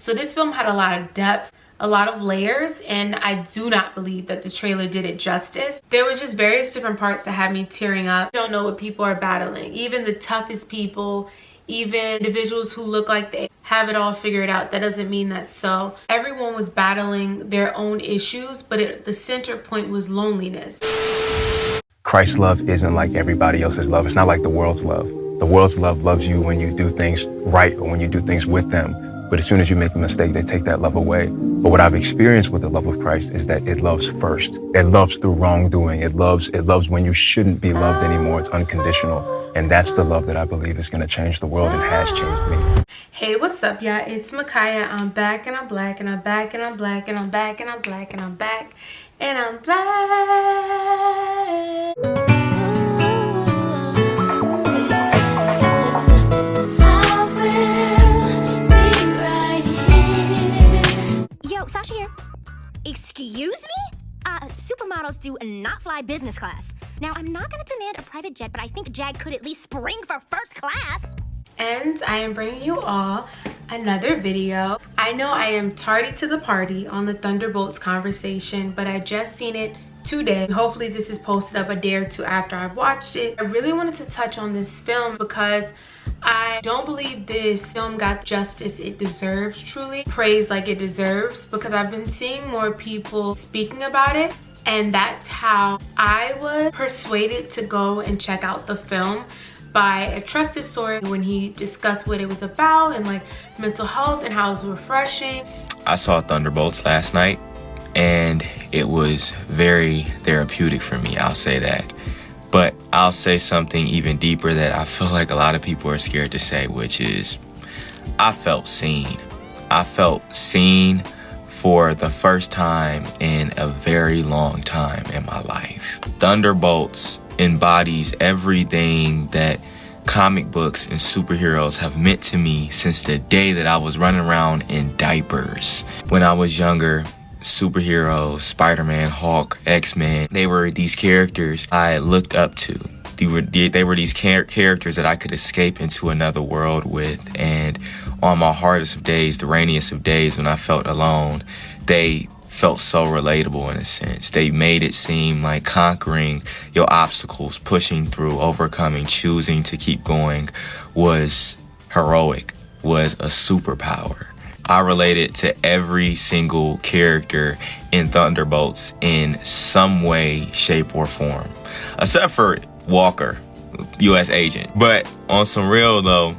So this film had a lot of depth, a lot of layers, and I do not believe that the trailer did it justice. There were just various different parts that had me tearing up. I don't know what people are battling. Even the toughest people, even individuals who look like they have it all figured out, that doesn't mean that's so. Everyone was battling their own issues, but the center point was loneliness. Christ's love isn't like everybody else's love. It's not like the world's love. The world's love loves you when you do things right or when you do things with them. But as soon as you make a mistake, they take that love away. But what I've experienced with the love of Christ is that it loves first. It loves through wrongdoing. It loves when you shouldn't be loved anymore. It's unconditional. And that's the love that I believe is going to change the world and has changed me. Hey, what's up, y'all? It's Micaiah. I'm back and I'm black and I'm back and I'm black and I'm back and I'm black and I'm back and I'm black. Sasha here. Excuse me? Supermodels do not fly business class. Now, I'm not gonna demand a private jet, but I think Jag could at least spring for first class. And I am bringing you all another video. I know I am tardy to the party on the Thunderbolts conversation, but I just seen it today. Hopefully this is posted up a day or two after I've watched it. I really wanted to touch on this film because I don't believe this film got justice it deserves, truly praise like it deserves, because I've been seeing more people speaking about it, and that's how I was persuaded to go and check out the film by a trusted source when he discussed what it was about and like mental health and how it was refreshing. I saw Thunderbolts last night and it was very therapeutic for me, I'll say that. But I'll say something even deeper that I feel like a lot of people are scared to say, which is I felt seen. I felt seen for the first time in a very long time in my life. Thunderbolts embodies everything that comic books and superheroes have meant to me since the day that I was running around in diapers. When I was younger, superheroes, Spider-Man, Hulk, X-Men, they were these characters I looked up to. They were these characters that I could escape into another world with. And on my hardest of days, the rainiest of days when I felt alone, they felt so relatable in a sense. They made it seem like conquering your obstacles, pushing through, overcoming, choosing to keep going was heroic, was a superpower. I related to every single character in Thunderbolts in some way, shape, or form. Except for Walker, U.S. agent. But on some real though,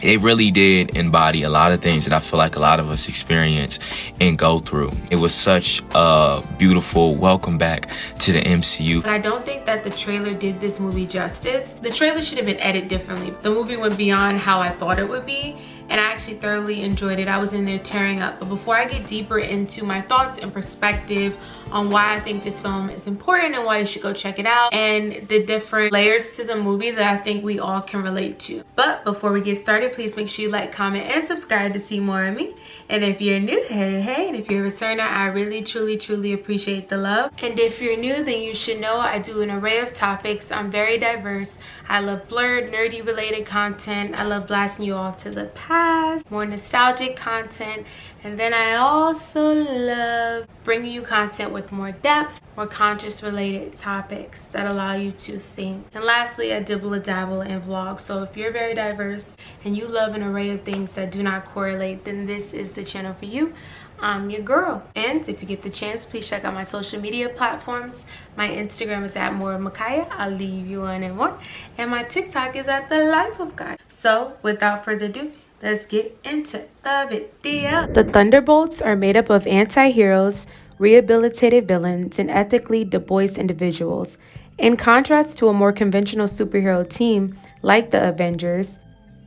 it really did embody a lot of things that I feel like a lot of us experience and go through. It was such a beautiful welcome back to the MCU. But I don't think that the trailer did this movie justice. The trailer should have been edited differently. The movie went beyond how I thought it would be, and I actually thoroughly enjoyed it. I was in there tearing up. But before I get deeper into my thoughts and perspective on why I think this film is important and why you should go check it out, and the different layers to the movie that I think we all can relate to. But before we get started, please make sure you like, comment, and subscribe to see more of me. And if you're new, hey, and if you're a returner, I really, truly appreciate the love. And if you're new, then you should know I do an array of topics. I'm very diverse. I love blurred, nerdy related content. I love blasting you all to the past, more nostalgic content. And then I also love bringing you content with more depth, more conscious related topics that allow you to think. And lastly, I dibble a dabble in vlogs. So if you're very diverse and you love an array of things that do not correlate, then this is the channel for you. I'm your girl. And if you get the chance, please check out my social media platforms. My Instagram is at @moreofmicaiah. I'll leave you one and more. And my TikTok is at the life of God. So without further ado, let's get into the video. The Thunderbolts are made up of anti-heroes, rehabilitated villains, and ethically debased individuals. In contrast to a more conventional superhero team like the Avengers,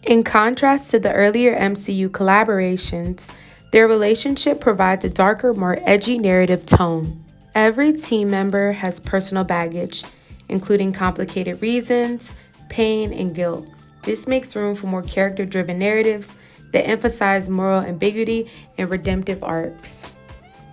in contrast to the earlier MCU collaborations, their relationship provides a darker, more edgy narrative tone. Every team member has personal baggage, including complicated reasons, pain, and guilt. This makes room for more character-driven narratives that emphasize moral ambiguity and redemptive arcs.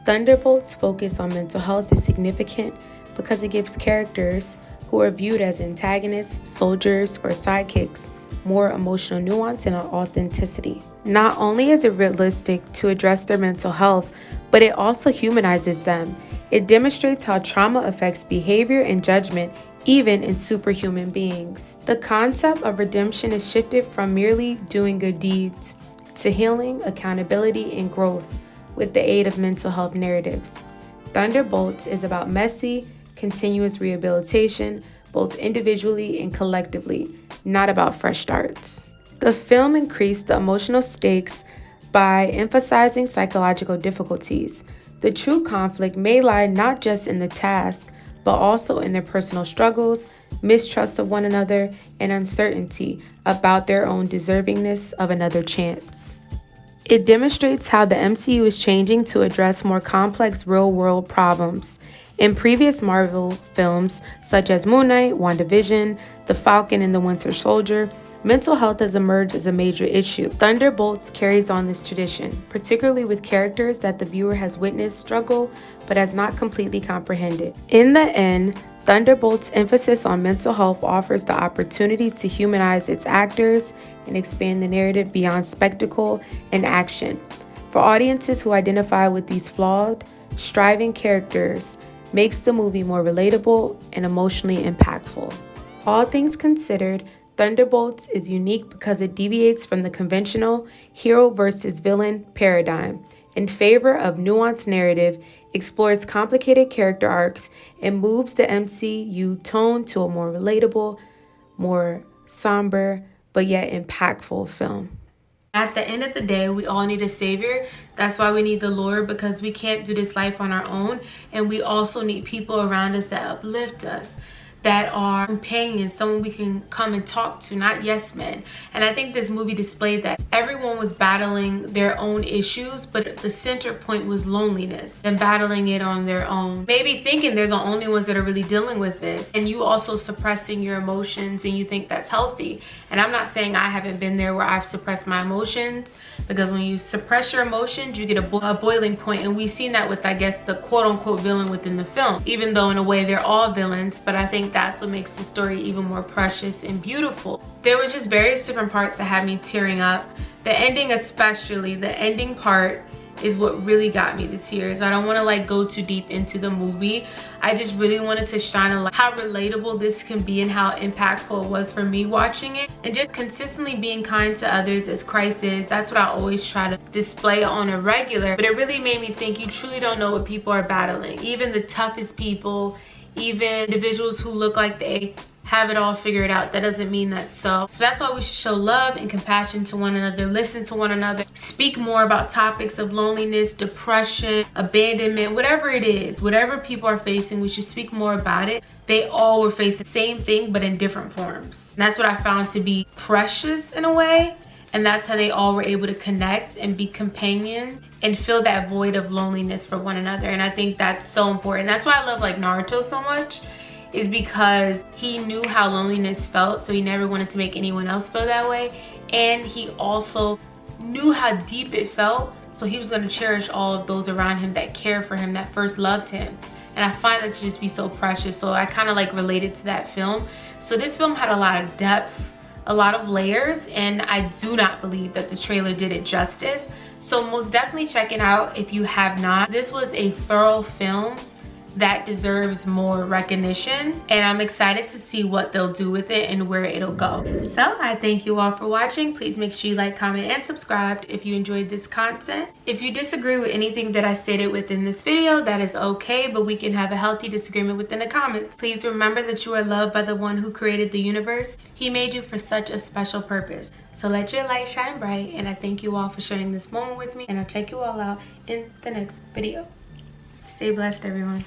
Thunderbolts' focus on mental health is significant because it gives characters who are viewed as antagonists, soldiers, or sidekicks more emotional nuance and authenticity. Not only is it realistic to address their mental health, but it also humanizes them. It demonstrates how trauma affects behavior and judgment, even in superhuman beings. The concept of redemption is shifted from merely doing good deeds to healing, accountability, and growth with the aid of mental health narratives. Thunderbolts is about messy, continuous rehabilitation, both individually and collectively, not about fresh starts. The film increased the emotional stakes by emphasizing psychological difficulties. The true conflict may lie not just in the task, but also in their personal struggles, mistrust of one another, and uncertainty about their own deservingness of another chance. It demonstrates how the MCU is changing to address more complex real-world problems. In previous Marvel films, such as Moon Knight, WandaVision, The Falcon and the Winter Soldier, mental health has emerged as a major issue. Thunderbolts carries on this tradition, particularly with characters that the viewer has witnessed struggle but has not completely comprehended. In the end, Thunderbolts' emphasis on mental health offers the opportunity to humanize its actors and expand the narrative beyond spectacle and action. For audiences who identify with these flawed, striving characters, makes the movie more relatable and emotionally impactful. All things considered, Thunderbolts is unique because it deviates from the conventional hero versus villain paradigm in favor of nuanced narrative, explores complicated character arcs, and moves the MCU tone to a more relatable, more somber, but yet impactful film. At the end of the day, we all need a savior. That's why we need the Lord, because we can't do this life on our own. And we also need people around us that uplift us, that are companions, someone we can come and talk to, not yes men. And I think this movie displayed that everyone was battling their own issues, but the center point was loneliness and battling it on their own. Maybe thinking they're the only ones that are really dealing with this, and you also suppressing your emotions and you think that's healthy. And I'm not saying I haven't been there where I've suppressed my emotions, because when you suppress your emotions, you get a boiling point. And we've seen that with, I guess, the quote-unquote villain within the film, even though in a way they're all villains. But I think that's what makes the story even more precious and beautiful. There were just various different parts that had me tearing up. The ending, especially the ending part, is what really got me to tears. I don't want to like go too deep into the movie. I just really wanted to shine a light how relatable this can be and how impactful it was for me watching it, and just consistently being kind to others as Christ is. That's what I always try to display on a regular. But it really made me think you truly don't know what people are battling. Even the toughest people, even individuals who look like they have it all figured out, that doesn't mean that's so. So that's why we should show love and compassion to one another, listen to one another, speak more about topics of loneliness, depression, abandonment, whatever it is, whatever people are facing, we should speak more about it. They all were facing the same thing, but in different forms. And that's what I found to be precious in a way. And that's how they all were able to connect and be companions and fill that void of loneliness for one another. And I think that's so important. That's why I love like Naruto so much, is because he knew how loneliness felt, so he never wanted to make anyone else feel that way. And he also knew how deep it felt, so he was going to cherish all of those around him that care for him, that first loved him. And I find that to just be so precious. So I kind of like related to that film. So this film had a lot of depth, a lot of layers, and I do not believe that the trailer did it justice. So most definitely check it out if you have not. This was a thorough film that deserves more recognition, and I'm excited to see what they'll do with it and where it'll go. So I thank you all for watching. Please make sure you like, comment, and subscribe if you enjoyed this content. If you disagree with anything that I stated within this video, that is okay, but we can have a healthy disagreement within the comments. Please remember that you are loved by the one who created the universe. He made you for such a special purpose. So let your light shine bright, and I thank you all for sharing this moment with me, and I'll check you all out in the next video. Stay blessed, everyone.